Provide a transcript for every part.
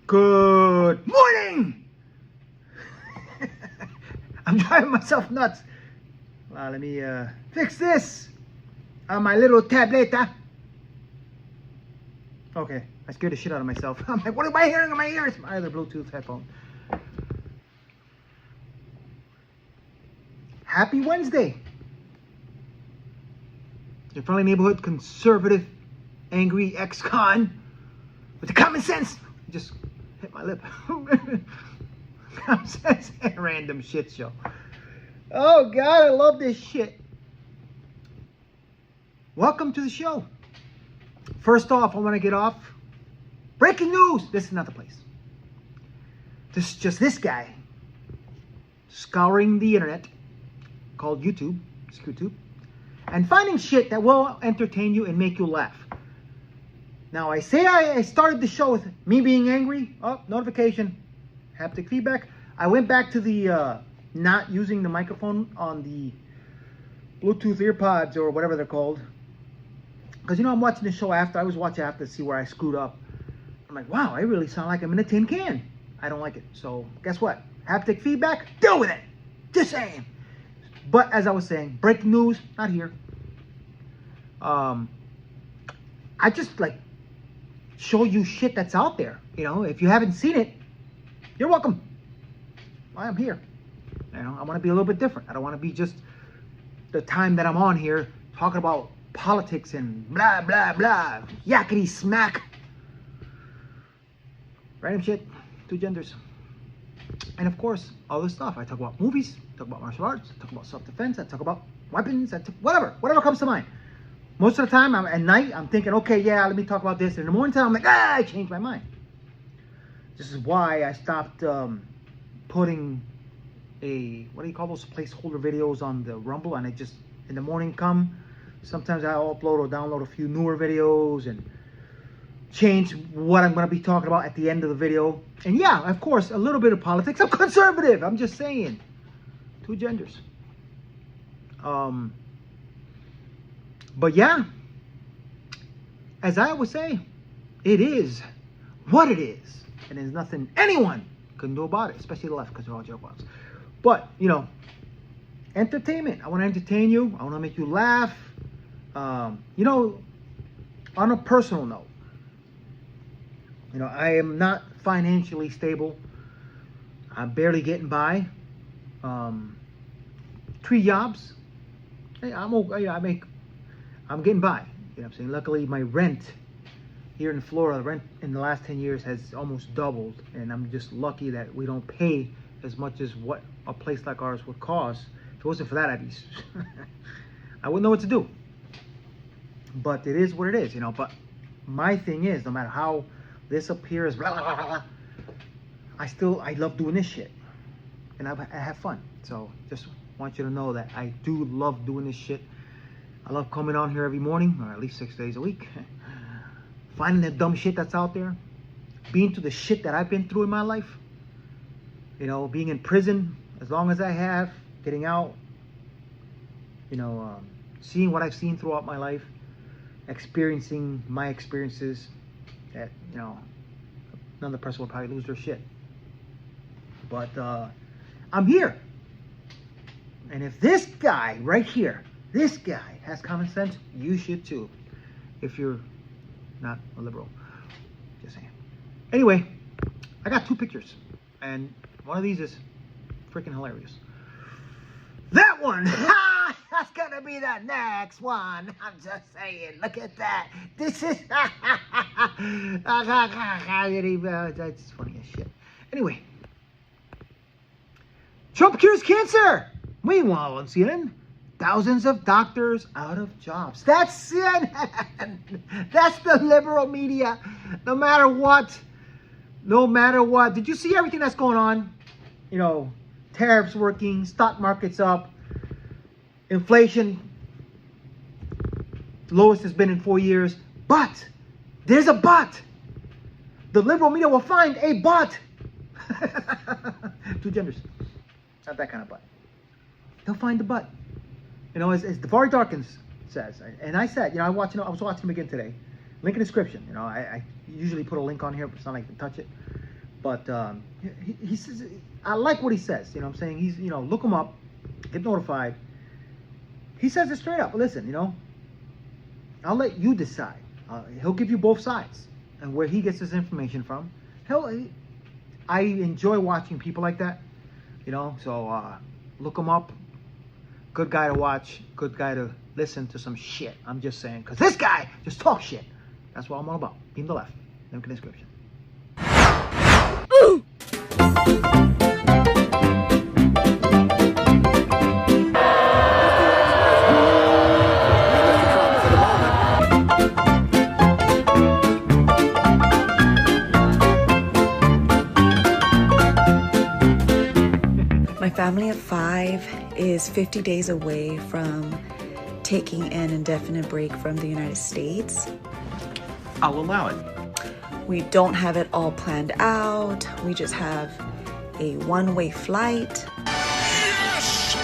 Good morning! I'm driving myself nuts. Let me fix this on my little tableta. Okay, I scared the shit out of myself. I'm like, what am I hearing in my ears? My other Bluetooth headphone. Happy Wednesday. Your friendly neighborhood conservative, angry ex-con with the common sense. Just hit my lip. Common sense and random shit show. Oh God, I love this shit. Welcome to the show. First off, I want to get off. Breaking news. This is not the place. This is just this guy scouring the internet called YouTube. It's YouTube. And finding shit that will entertain you and make you laugh. Now, I say I started the show with me being angry. Oh, notification. Haptic feedback. I went back to the not using the microphone on the Bluetooth earpods or whatever they're called. Because, you know, I'm watching the show after. I always watch after to see where I screwed up. I'm like, wow, I really sound like I'm in a tin can. I don't like it. So, guess what? Haptic feedback, deal with it. Just saying. But, as I was saying, breaking news, not here. I just, like, show you shit that's out there. You know, if you haven't seen it, you're welcome. I'm here. You know, I want to be a little bit different. I don't want to be just the time that I'm on here talking about politics and blah, blah, blah. Yakety smack. Random shit. Two genders. And of course, all this stuff. I talk about movies, talk about martial arts, I talk about self-defense, I talk about weapons, whatever comes to mind. Most of the time, at night, I'm thinking, okay, yeah, let me talk about this. And in the morning time, I'm like, I changed my mind. This is why I stopped putting what do you call those placeholder videos on the Rumble, and I just, in the morning sometimes I'll upload or download a few newer videos and change what I'm going to be talking about at the end of the video. And yeah, of course, a little bit of politics. I'm conservative. I'm just saying. Two genders. But yeah, as I would say, it is what it is. And there's nothing anyone can do about it, especially the left, because they're all jerkwads. But, you know, entertainment. I want to entertain you. I want to make you laugh. You know, on a personal note, you know, I am not financially stable. I'm barely getting by. 3 jobs. Hey, I'm okay. I'm getting by. You know what I'm saying? Luckily, my rent here in Florida, rent in the last 10 years has almost doubled. And I'm just lucky that we don't pay as much as what a place like ours would cost. If it wasn't for that, I'd be... I wouldn't know what to do. But it is what it is, you know. But my thing is, no matter how this appears, blah, blah, blah, blah, I love doing this shit. And I have fun. So just want you to know that I do love doing this shit. I love coming on here every morning, or at least 6 days a week. Finding the dumb shit that's out there. Being through the shit that I've been through in my life. You know, being in prison as long as I have. Getting out. You know, seeing what I've seen throughout my life. Experiencing my experiences. That, you know, another person will probably lose their shit. But I'm here. And if this guy right here, this guy has common sense, you should too. If you're not a liberal. Just saying. Anyway, I got 2 pictures. And one of these is freaking hilarious. That one! That's gonna be the next one. I'm just saying. Look at that. This is... That's funny as shit. Anyway. Trump cures cancer! Meanwhile, on CNN, thousands of doctors out of jobs. That's CNN. That's the liberal media. No matter what. No matter what. Did you see everything that's going on? You know, tariffs working, stock market's up, inflation, lowest it's been in 4 years. But, there's a but. The liberal media will find a but. 2 genders. Not that kind of but. They'll find the but. You know, as DeVory Darkins says, and I said, you know, I was watching him again today. Link in the description. You know, I usually put a link on here, but it's not like I can touch it. But he says, I like what he says. You know what I'm saying? He's, look him up, get notified. He says it straight up. Listen, I'll let you decide. He'll give you both sides and where he gets his information from. I enjoy watching people like that, so look him up. Good guy to watch, good guy to listen to some shit. I'm just saying, because this guy just talks shit. That's what I'm all about. Beam the left. Link in the description. My family of 5 is 50 days away from taking an indefinite break from the United States. I'll allow it. We don't have it all planned out. We just have a one-way flight. Yes!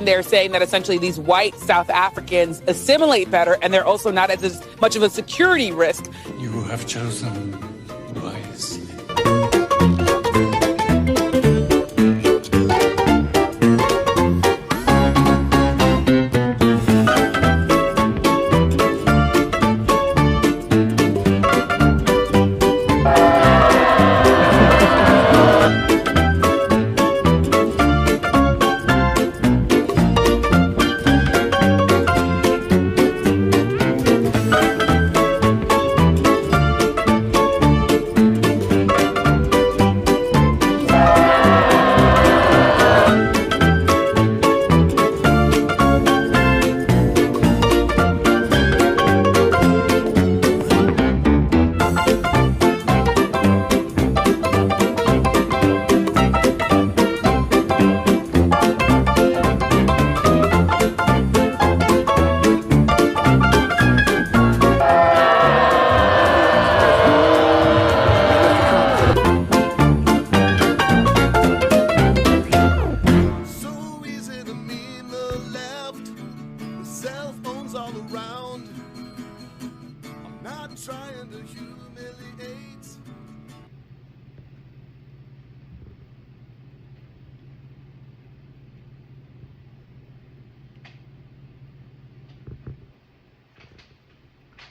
They're saying that essentially these white South Africans assimilate better, and they're also not as much of a security risk. You have chosen wisely.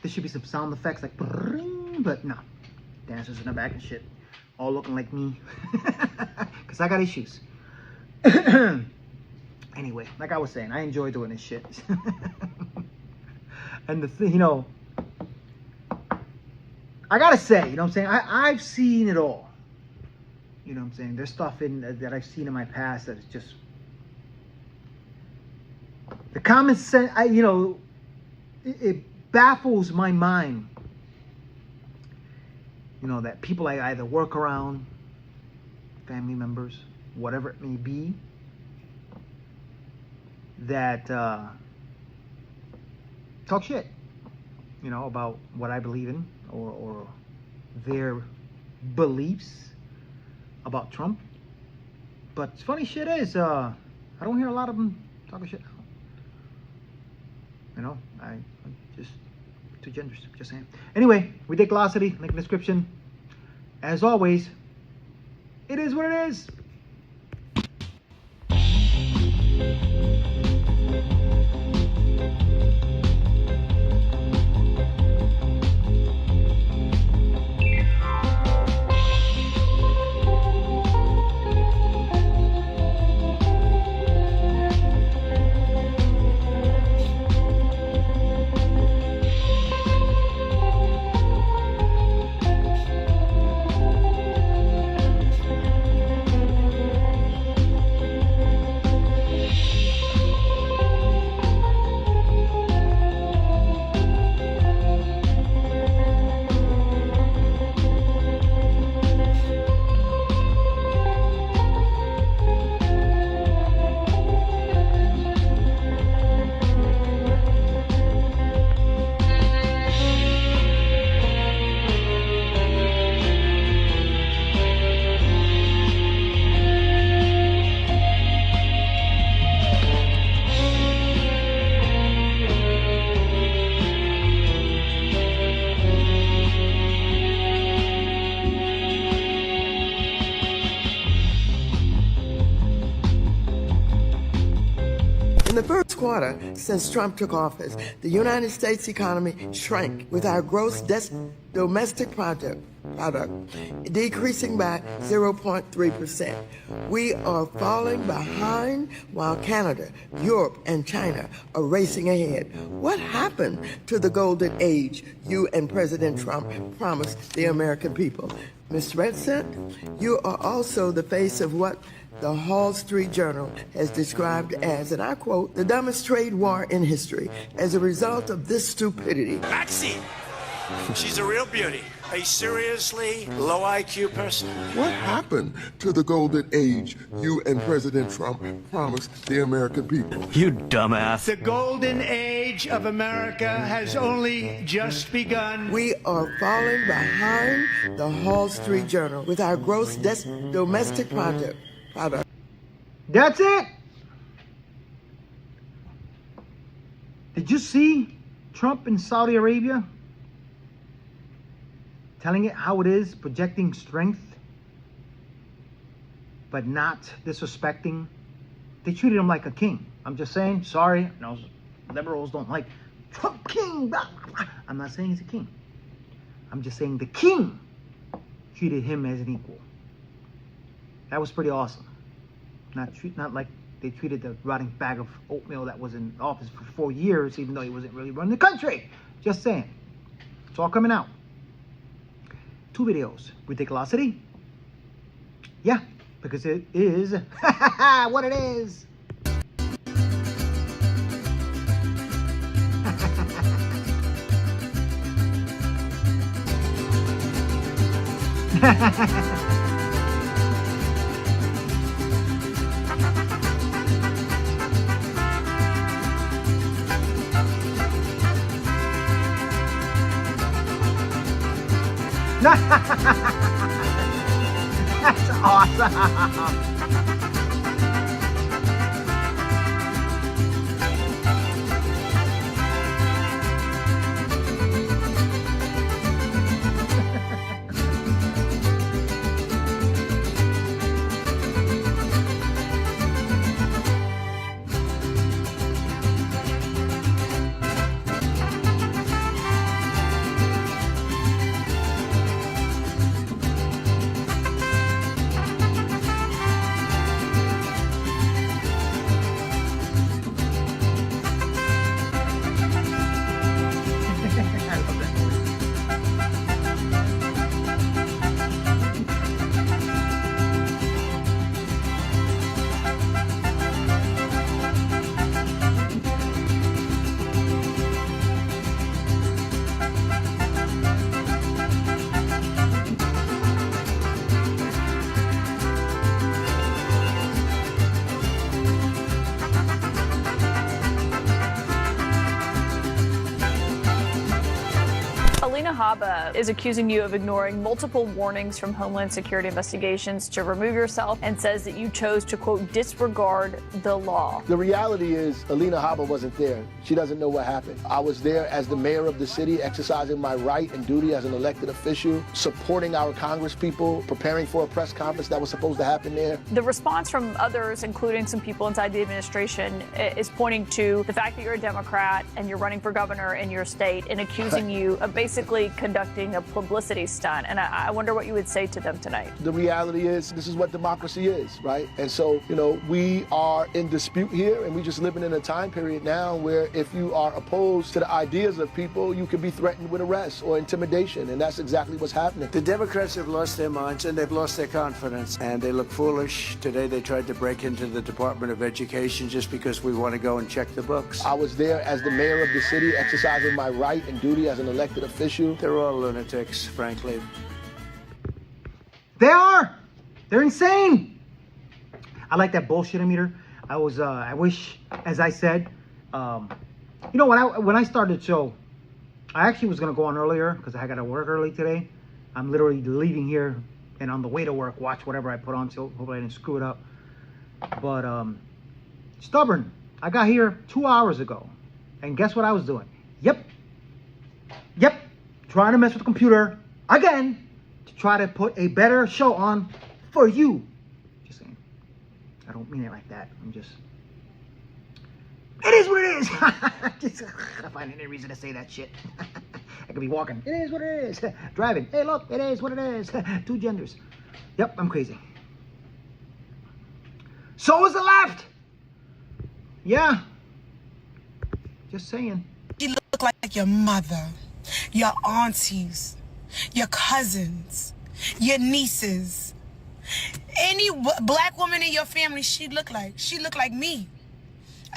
There should be some sound effects like brrring, but no. Dancers in the back and shit. All looking like me. Because I got issues. Anyway, like I was saying, I enjoy doing this shit. And the thing, I gotta say, what I'm saying? I've seen it all. What I'm saying? There's stuff that I've seen in my past that is just... The common sense, it baffles my mind, that people I either work around, family members, whatever it may be, that talk shit, about what I believe in or their beliefs about Trump. But funny shit is, I don't hear a lot of them talking shit. I just too generous, just saying. Anyway, ridiculosity, link in the description. As always, it is what it is. quarter since Trump took office, the United States economy shrank, with our gross domestic product decreasing by 0.3%. We are falling behind while Canada, Europe, and China are racing ahead. What happened to the golden age you and President Trump promised the American people? Ms. Redcent, you are also the face of what the Wall Street Journal has described as, and I quote, the dumbest trade war in history as a result of this stupidity. Maxine, she's a real beauty. A seriously low IQ person. What happened to the golden age you and President Trump promised the American people? You dumbass. The golden age of America has only just begun. We are falling behind the Wall Street Journal with our gross domestic product. That's it. Did you see Trump in Saudi Arabia? Telling it how it is, projecting strength, but not disrespecting. They treated him like a king. I'm just saying, sorry, no, liberals don't like Trump king. Blah, blah, blah. I'm not saying he's a king. I'm just saying the king treated him as an equal. That was pretty awesome. Not like they treated the rotting bag of oatmeal that was in office for 4 years, even though he wasn't really running the country. Just saying. It's all coming out. 2 videos. Ridiculosity? Yeah, because it is what it is. That's awesome. Haba is accusing you of ignoring multiple warnings from Homeland Security investigations to remove yourself, and says that you chose to, quote, disregard the law. The reality is Alina Haba wasn't there. She doesn't know what happened. I was there as the mayor of the city, exercising my right and duty as an elected official, supporting our congresspeople, preparing for a press conference that was supposed to happen there. The response from others, including some people inside the administration, is pointing to the fact that you're a Democrat and you're running for governor in your state, and accusing you of basically conducting a publicity stunt. And I wonder what you would say to them tonight. The reality is this is what democracy is, right? And so, you know, we are in dispute here, and we're just living in a time period now where if you are opposed to the ideas of people, you could be threatened with arrest or intimidation, and that's exactly what's happening. The Democrats have lost their minds, and they've lost their confidence, and they look foolish. Today they tried to break into the Department of Education just because we want to go and check the books. I was there as the mayor of the city, exercising my right and duty as an elected official. They're all lunatics, frankly. They are. They're insane. I like that bullshit meter. I wish, as I said, you know, when I started the show, I actually was gonna go on earlier because I got to work early today. I'm literally leaving here and on the way to work, watch whatever I put on, so hopefully I didn't screw it up. But stubborn. I got here 2 hours ago, and guess what I was doing? Yep, trying to mess with the computer again to try to put a better show on for you. Just saying. I don't mean it like that. I'm just It is what it is. Just, I find any reason to say that shit. I could be walking. It is what it is. Driving. Hey, look, it is what it is. Two genders. Yep, I'm crazy. So is the left. Yeah. Just saying. You look like your mother, your aunties, your cousins, your nieces. Any black woman in your family, she look like me.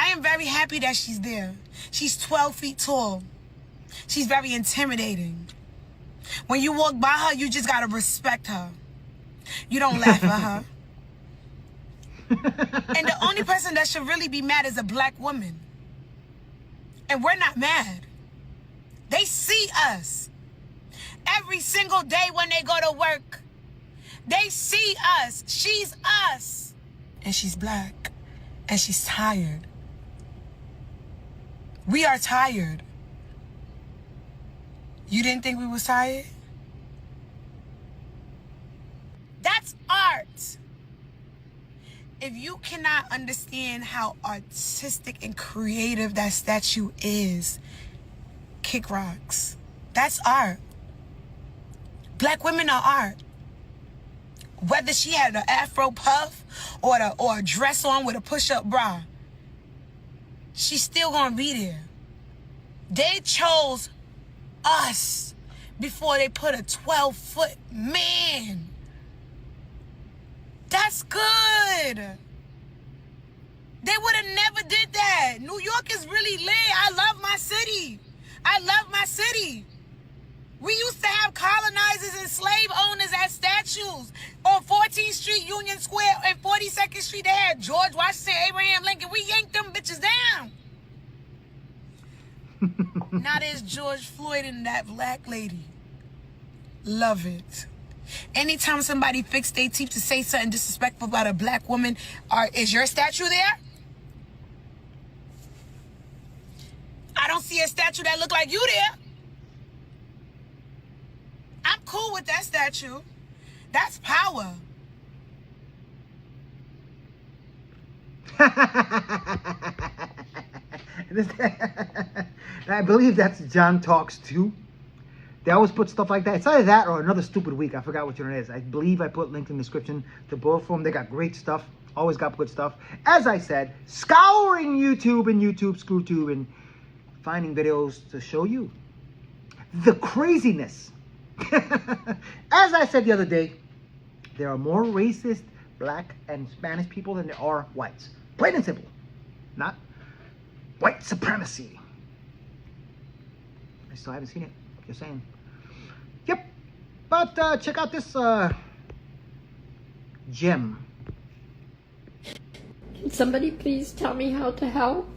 I am very happy that she's there. She's 12 feet tall. She's very intimidating. When you walk by her, you just gotta respect her. You don't laugh at her. And the only person that should really be mad is a black woman. And we're not mad. They see us. Every single day when they go to work, they see us. She's us. And she's black. And she's tired. We are tired. You didn't think we was tired? That's art. If you cannot understand how artistic and creative that statue is, kick rocks. That's art. Black women are art. Whether she had an afro puff or a dress on with a push-up bra, she's still gonna be there. They chose us before they put a 12-foot man. That's good. They would have never did that. New York is really lit. I love my city. I love my city. We used to have colonizers and slave owners at statues. On 14th Street, Union Square, and 42nd Street, they had George Washington, Abraham Lincoln. We yanked them bitches down. Now there's George Floyd and that black lady. Love it. Anytime somebody fixed their teeth to say something disrespectful about a black woman, is your statue there? I don't see a statue that look like you there. I'm cool with that statue. That's power. I believe that's John Talks too. They always put stuff like that. It's either that or Another Stupid Week. I forgot which one it is. I believe I put link in the description to both of them. They got great stuff. Always got good stuff. As I said, scouring YouTube and YouTube ScrewTube and finding videos to show you the craziness. As I said the other day, there are more racist black and Spanish people than there are whites. Plain and simple. Not white supremacy. I still haven't seen it. Just saying. Yep. But check out this gem. Can somebody please tell me how to help?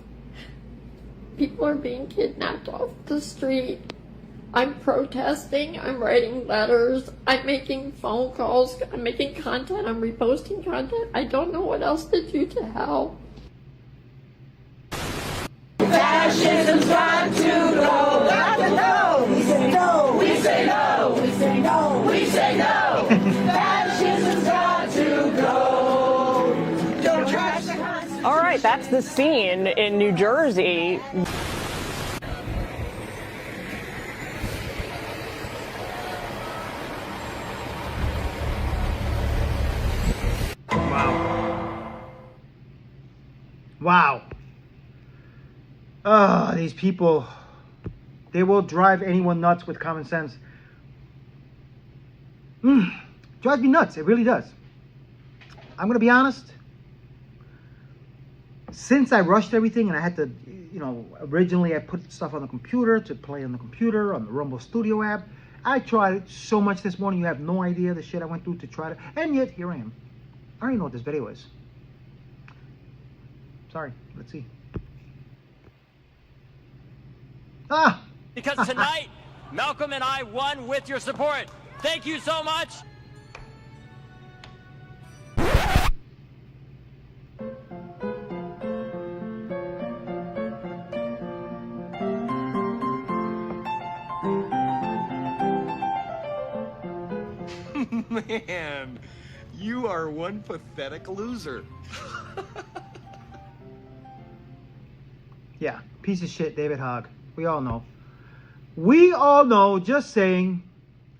People are being kidnapped off the street. I'm protesting, I'm writing letters, I'm making phone calls, I'm making content, I'm reposting content. I don't know what else to do to help. Fascism's got to go. Got to go. We say no. We say no. We say no. We say no. Fascism's got to go. Don't trash the Constitution. All right, that's the scene in New Jersey. Wow. These people, they will drive anyone nuts with common sense. Drives me nuts. It really does. I'm going to be honest. Since I rushed everything and I had to, originally I put stuff on the computer to play on the computer, on the Rumble Studio app. I tried so much this morning. You have no idea the shit I went through to try to, and yet here I am. I don't even know what this video is. Sorry. Let's see. Because tonight, Malcolm and I won with your support. Thank you so much. Man, you are one pathetic loser. Yeah, piece of shit, David Hogg. We all know. We all know, just saying.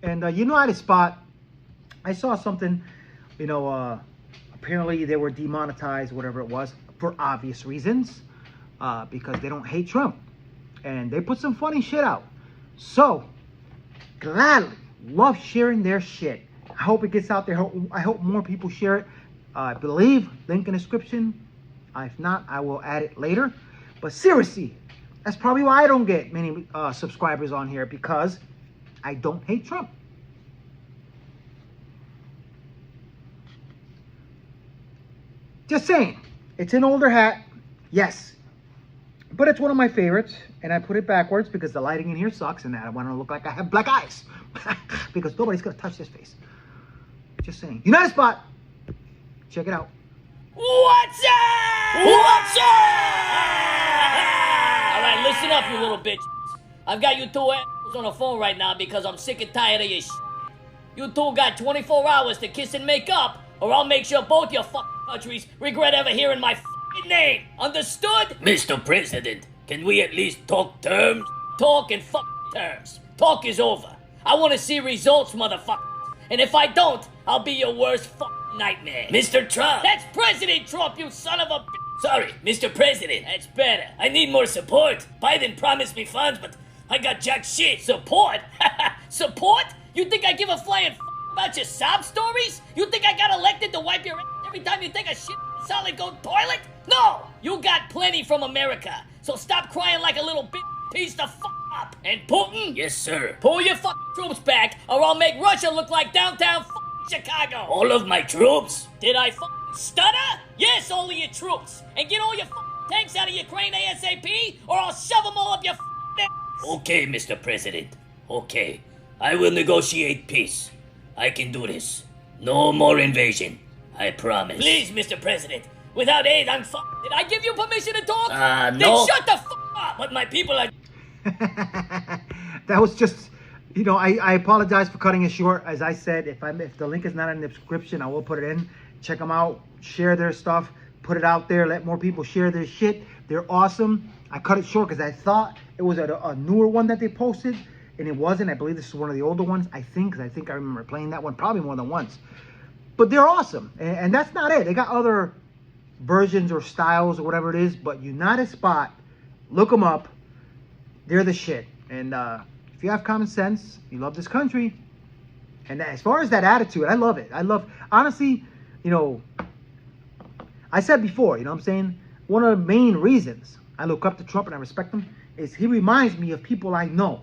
And you know how to spot. I saw something, you know, apparently they were demonetized, whatever it was, for obvious reasons, because they don't hate Trump. And they put some funny shit out. So, gladly love sharing their shit. I hope it gets out there. I hope more people share it. I believe, link in the description. If not, I will add it later. But seriously, that's probably why I don't get many subscribers on here, because I don't hate Trump. Just saying, it's an older hat, yes, but it's one of my favorites, and I put it backwards because the lighting in here sucks, and I want to look like I have black eyes, because nobody's going to touch this face. Just saying. United Spot, check it out. What's up? What's up? All right, listen up, you little bitch. I've got you two assholes on the phone right now because I'm sick and tired of your shit. You two got 24 hours to kiss and make up, or I'll make sure both your fucking countries regret ever hearing my fucking name. Understood? Mr. President, can we at least talk terms? Talk in fucking terms. Talk is over. I want to see results, motherfucker. And if I don't, I'll be your worst fucking nightmare. Mr. Trump. That's President Trump, you son of a bitch. Sorry, Mr. President. That's better. I need more support. Biden promised me funds, but I got jack shit. Support? Support? You think I give a flying about your sob stories? You think I got elected to wipe your ass every time you take a shit in a solid gold toilet? No! You got plenty from America. So stop crying like a little bitch. Piece the fuck up. And Putin? Yes, sir. Pull your fucking troops back, or I'll make Russia look like downtown fucking Chicago. All of my troops? Did I fucking stutter? Yes, all of your troops. And get all your fucking tanks out of Ukraine ASAP, or I'll shove them all up your fucking ass. Okay, Mr. President. Okay. I will negotiate peace. I can do this. No more invasion. I promise. Please, Mr. President. Without aid, I'm fucked. Did I give you permission to talk? No. Then shut the fuck up. But my people are... That was just, you know, I apologize for cutting it short. As I said, if the link is not in the description, I will put it in. Check them out. Share their stuff. Put it out there. Let more people share their shit. They're awesome. I cut it short because I thought it was a newer one that they posted. And it wasn't. I believe this is one of the older ones, I think, because I think I remember playing that one probably more than once. But they're awesome. And that's not it. They got other versions or styles or whatever it is. But United Spot, look them up. They're the shit. And if you have common sense, you love this country. And as far as that attitude, I love it. I love, honestly, you know, I said before, you know what I'm saying? One of the main reasons I look up to Trump and I respect him is he reminds me of people I know.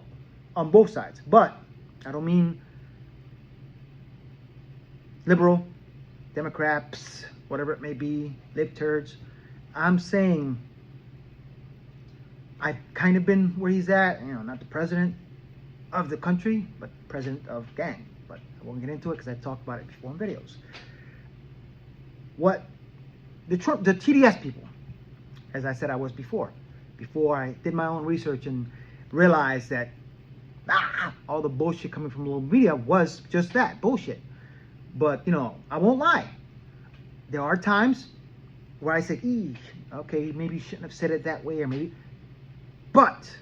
On both sides, but I don't mean liberal, Democrats, whatever it may be, libtards. I'm saying I've kind of been where he's at, you know, not the president of the country, but president of gang. But I won't get into it because I talked about it before in videos. What the TDS people, as I said I was before I did my own research and realized that all the bullshit coming from little media was just that, bullshit. But, you know, I won't lie. There are times where I say, okay, maybe you shouldn't have said it that way, or maybe. But,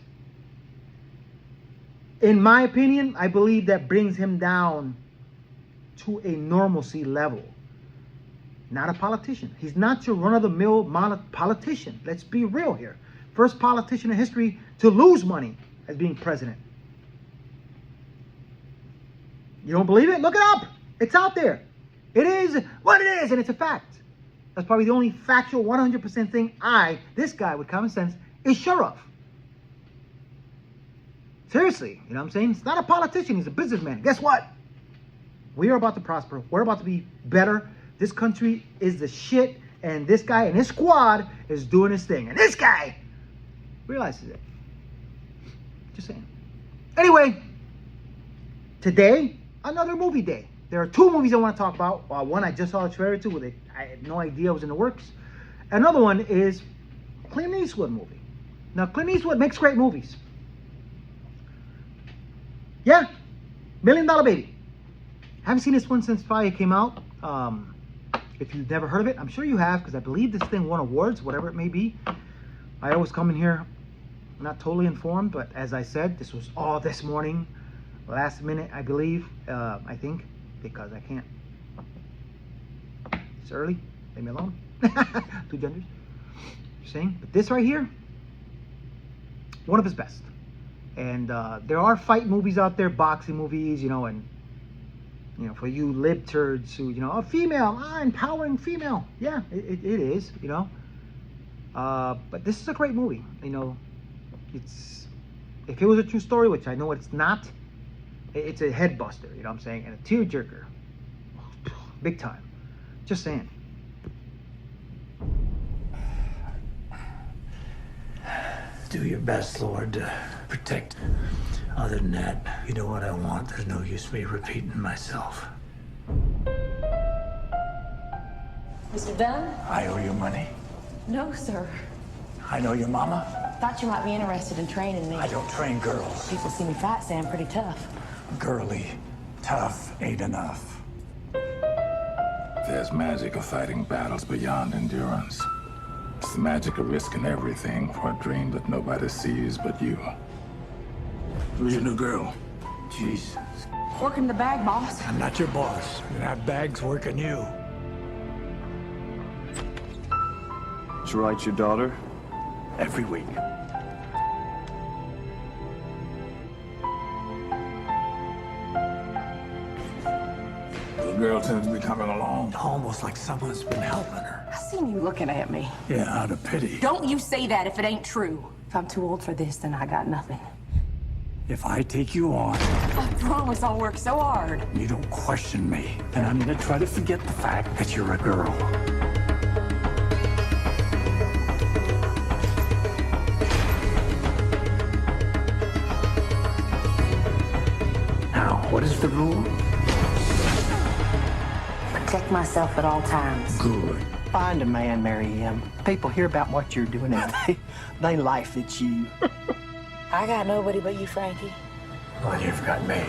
in my opinion, I believe that brings him down to a normalcy level. Not a politician. He's not your run-of-the-mill politician. Let's be real here. First politician in history to lose money as being president. You don't believe it? Look it up. It's out there. It is what it is, and it's a fact. That's probably the only factual 100% thing this guy with common sense, is sure of. Seriously, you know what I'm saying? He's not a politician. He's a businessman. Guess what? We are about to prosper. We're about to be better. This country is the shit, and this guy and his squad is doing his thing. And this guy realizes it. Just saying. Anyway, today, another movie day. There are two movies I want to talk about. One I just saw a trailer to, with I had no idea it was in the works. Another one is Clint Eastwood movie. Now, Clint Eastwood makes great movies. Yeah, $1 Million Baby. Haven't seen this one since probably it came out. If you've never heard of it, I'm sure you have, because I believe this thing won awards, whatever it may be. I always come in here not totally informed, but as I said, this was all this morning, last minute, I believe, I think, because I can't. It's early, leave me alone. Two genders. You're saying? But this right here, one of his best. And there are fight movies out there, boxing movies, you know, and you know, for you lib turds who, you know, a female, empowering female. Yeah, it is, you know. But this is a great movie. You know, it's, if it was a true story, which I know it's not, it's a head buster, you know what I'm saying, and a tearjerker. Big time. Just saying. Do your best, Lord, to protect. Other than that, you know what I want. There's no use me repeating myself. Mr. Dunn? I owe you money. No, sir. I know your mama. Thought you might be interested in training me. I don't train girls. People see me fight, say I'm pretty tough. Girly, tough ain't enough. There's magic of fighting battles beyond endurance. It's the magic of risking everything for a dream that nobody sees but you. Who's your new girl? Jesus. Working the bag, boss. I'm not your boss. And that bag's working you. Did you write your daughter? Every week. The girl seems to be coming along. Almost like someone's been helping her. I seen you looking at me. Yeah, out of pity. Don't you say that if it ain't true. If I'm too old for this, then I got nothing. If I take you on, I promise I'll work so hard. you don't question me, then I'm gonna try to forget the fact that you're a girl. Now, what is the rule? Protect myself at all times. Good. Find a man, marry him. People hear about what you're doing and they laugh at you. I got nobody but you, Frankie. Well, you've got me.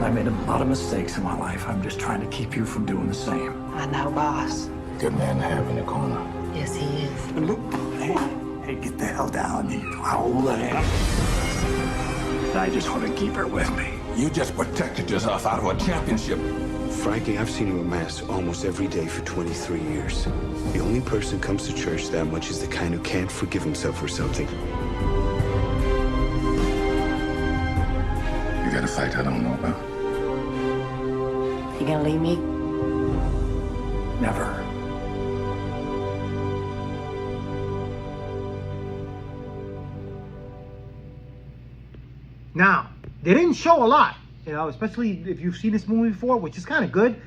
I made a lot of mistakes in my life. I'm just trying to keep you from doing the same. I know, boss. Good man to have in the corner. Yes, he is. Hey, get the hell down. You know how old I am. I just want to keep her with me. You just protected yourself out of a championship. Frankie, I've seen you at Mass almost every day for 23 years. The only person who comes to church that much is the kind who can't forgive himself for something. You got a fight I don't know about. You gonna leave me? Never. Now, they didn't show a lot, you know, especially if you've seen this movie before, which is kind of good,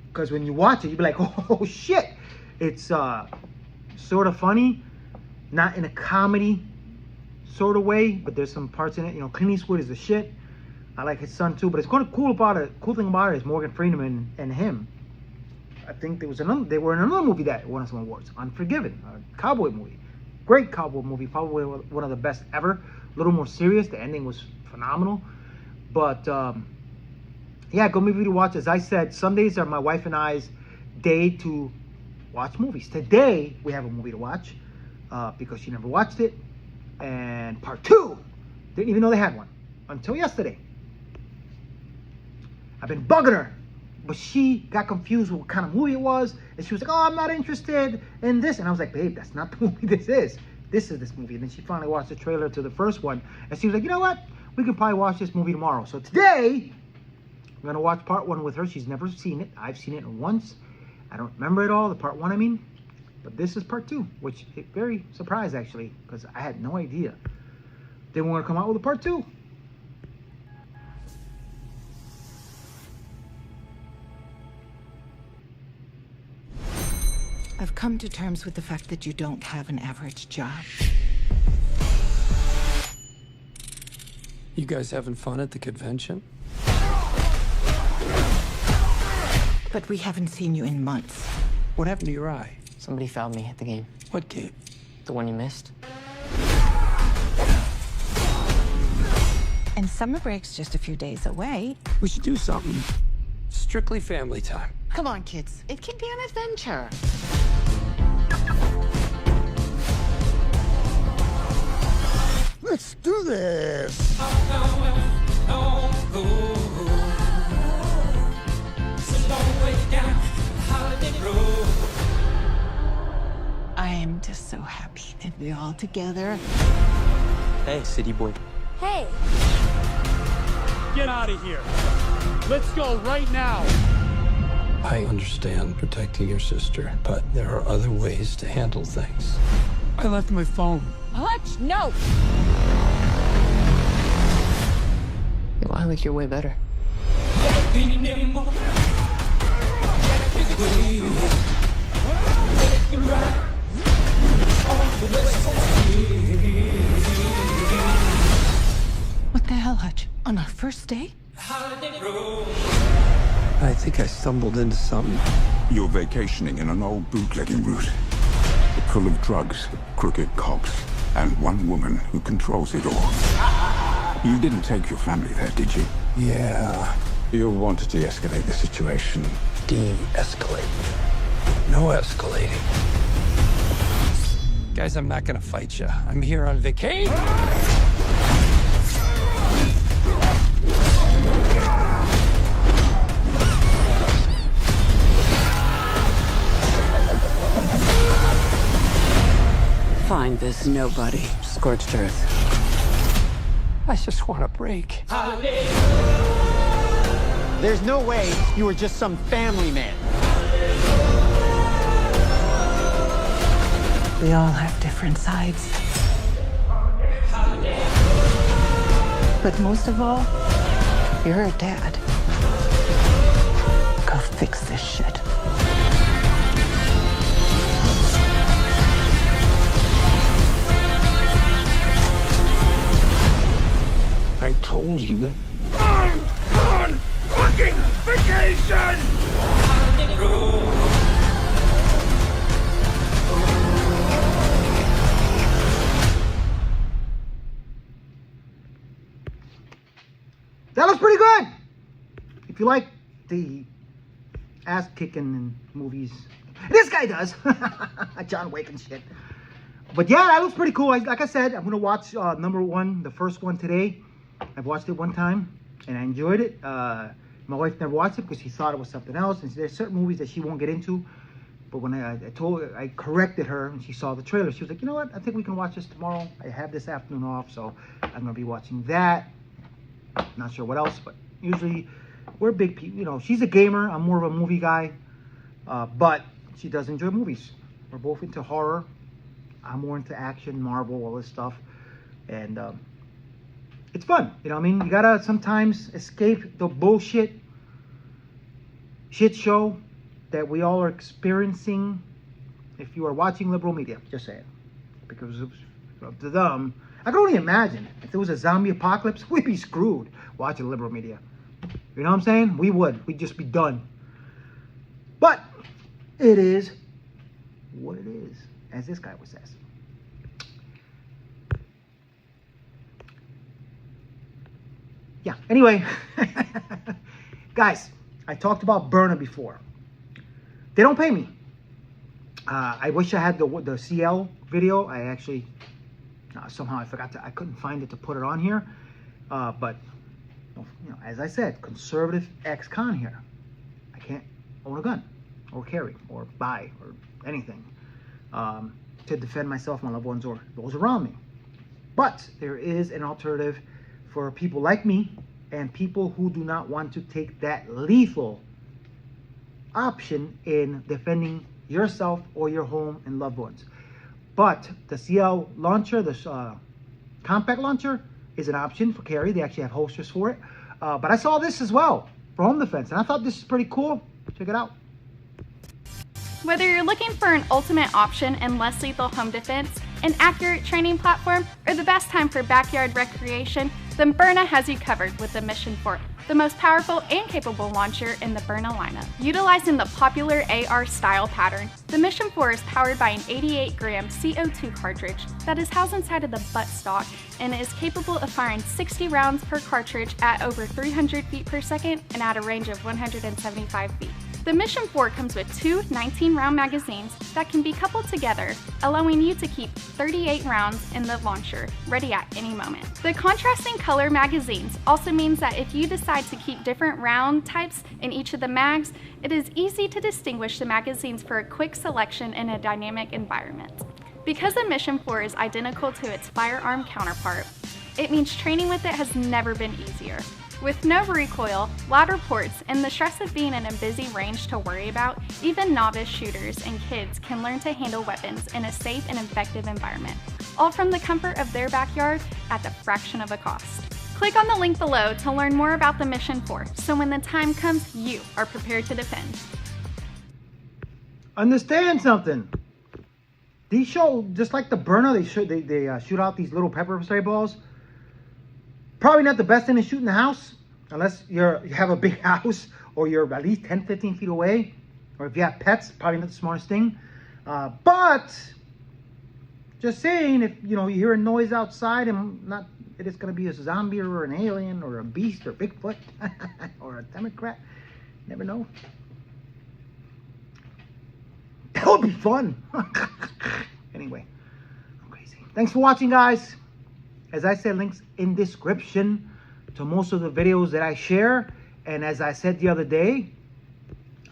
because when you watch it, you'll be like, oh shit. It's sort of funny, not in a comedy sort of way, but there's some parts in it. You know, Clint Eastwood is the shit. I like his son too, but it's kind of cool thing about it is Morgan Freeman and him. I think they were in another movie that won some awards, Unforgiven, a cowboy movie. Great cowboy movie, probably one of the best ever. A little more serious. The ending was phenomenal. But yeah, go movie to watch. As I said, Sundays are my wife and I's day to watch movies. Today we have a movie to watch because she never watched it, and part 2 didn't even know they had one until yesterday. I've been bugging her, but she got confused with what kind of movie it was, and she was like, oh, I'm not interested in this. And I was like, babe, that's not the movie this is. This is this movie. And then she finally watched the trailer to the first one, and she was like, you know what? We can probably watch this movie tomorrow. So today, I'm going to watch part 1 with her. She's never seen it. I've seen it once. I don't remember it all, the part 1 I mean. But this is part 2, which is very surprised actually, because I had no idea they were going to come out with a part 2. I've come to terms with the fact that you don't have an average job. You guys having fun at the convention? But we haven't seen you in months. What happened to your eye? Somebody found me at the game. What game? The one you missed. And summer break's just a few days away. We should do something. Strictly family time. Come on, kids. It can be an adventure. Let's do this. I am just so happy that we're all together. Hey, city boy. Hey. Get out of here. Let's go right now. I understand protecting your sister, but there are other ways to handle things. I left my phone. Hutch, no. I like your way better. What the hell, Hutch? On our first date? I think I stumbled into something. You're vacationing in an old bootlegging route. Full of drugs, crooked cops, and one woman who controls it all. You didn't take your family there, did you? Yeah. You want to de-escalate the situation. De-escalate. No escalating. Guys, I'm not gonna fight you. I'm here on vacation. Find this nobody. Scorched earth. I just want a break. There's no way you were just some family man. We all have different sides. But most of all, you're a dad. Go fix this shit. I told you. I'm on fucking vacation! That was pretty good. If you like the ass kicking in movies, this guy does. John Wick and shit. But yeah, that was pretty cool. Like I said, I'm gonna watch number one, the first one today. I've watched it one time and I enjoyed it. My wife never watched it because she thought it was something else. And there's certain movies that she won't get into. But when I corrected her and she saw the trailer, she was like, you know what? I think we can watch this tomorrow. I have this afternoon off, so I'm gonna be watching that. Not sure what else, but usually we're big people. You know, she's a gamer. I'm more of a movie guy, but she does enjoy movies. We're both into horror. I'm more into action, Marvel, all this stuff, and it's fun. You know what I mean? You gotta sometimes escape the bullshit shit show that we all are experiencing if you are watching liberal media. Just saying, because to them, I can only imagine if there was a zombie apocalypse, we'd be screwed watching liberal media. You know what I'm saying? We would. We'd just be done. But it is what it is, as this guy would say. Yeah, anyway, guys, I talked about Byrna before. They don't pay me. I wish I had the CL video. I actually, somehow I forgot I couldn't find it to put it on here. But, you know, as I said, conservative ex-con here. I can't own a gun or carry or buy or anything to defend myself, my loved ones, or those around me. But there is an alternative for people like me and people who do not want to take that lethal option in defending yourself or your home and loved ones. But the CL launcher, the compact launcher, is an option for carry. They actually have holsters for it. But I saw this as well for home defense, and I thought this is pretty cool. Check it out. Whether you're looking for an ultimate option in less lethal home defense, an accurate training platform, or the best time for backyard recreation, then Byrna has you covered with the Mission 4, the most powerful and capable launcher in the Byrna lineup. Utilizing the popular AR style pattern, the Mission 4 is powered by an 88-gram CO2 cartridge that is housed inside of the buttstock and is capable of firing 60 rounds per cartridge at over 300 feet per second and at a range of 175 feet. The Mission 4 comes with two 19-round magazines that can be coupled together, allowing you to keep 38 rounds in the launcher, ready at any moment. The contrasting color magazines also means that if you decide to keep different round types in each of the mags, it is easy to distinguish the magazines for a quick selection in a dynamic environment. Because the Mission 4 is identical to its firearm counterpart, it means training with it has never been easier. With no recoil, loud reports, and the stress of being in a busy range to worry about, even novice shooters and kids can learn to handle weapons in a safe and effective environment, all from the comfort of their backyard at the fraction of a cost. Click on the link below to learn more about the Mission 4, so when the time comes, you are prepared to defend. Understand something. These show, just like the Byrna, they shoot out these little pepper spray balls. Probably not the best thing to shoot in the house, unless you have a big house or you're at least 10, 15 feet away. Or if you have pets, probably not the smartest thing. But just saying, if you hear a noise outside, and not it is going to be a zombie or an alien or a beast or Bigfoot or a Democrat, never know. That would be fun. Anyway, I'm crazy. Thanks for watching, guys. As I said, links in description to most of the videos that I share. And as I said the other day,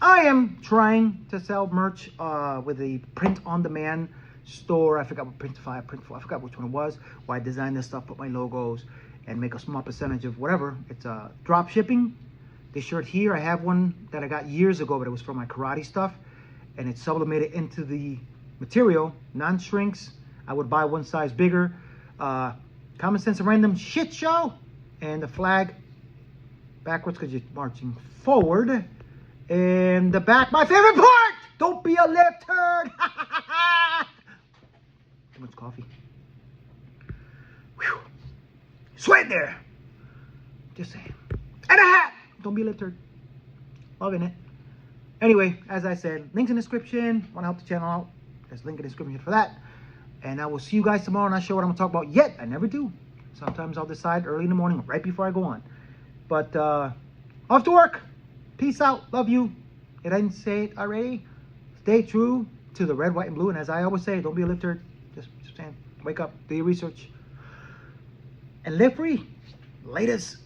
I am trying to sell merch with a print-on-demand store. I forgot what Printful, I forgot which one it was, where I designed this stuff, put my logos, and make a small percentage of whatever. It's drop shipping. This shirt here, I have one that I got years ago, but it was for my karate stuff. And it's sublimated into the material, non-shrinks. I would buy one size bigger. Common Sense and Random shit show, and the flag backwards because you're marching forward, and the back, my favorite part, don't be a left turn. Too much coffee. Whew. Sweat there, just saying. And a hat, don't be a left turn. Loving it. Anyway, as I said, links in the description. Want to help the channel out, there's a link in the description for that. And I will see you guys tomorrow, and not sure what I'm going to talk about yet. I never do. Sometimes I'll decide early in the morning, right before I go on. But off to work. Peace out. Love you. If I didn't say it already, stay true to the red, white, and blue. And as I always say, don't be a lifter. Just stand, wake up, do your research, and live free. Latest.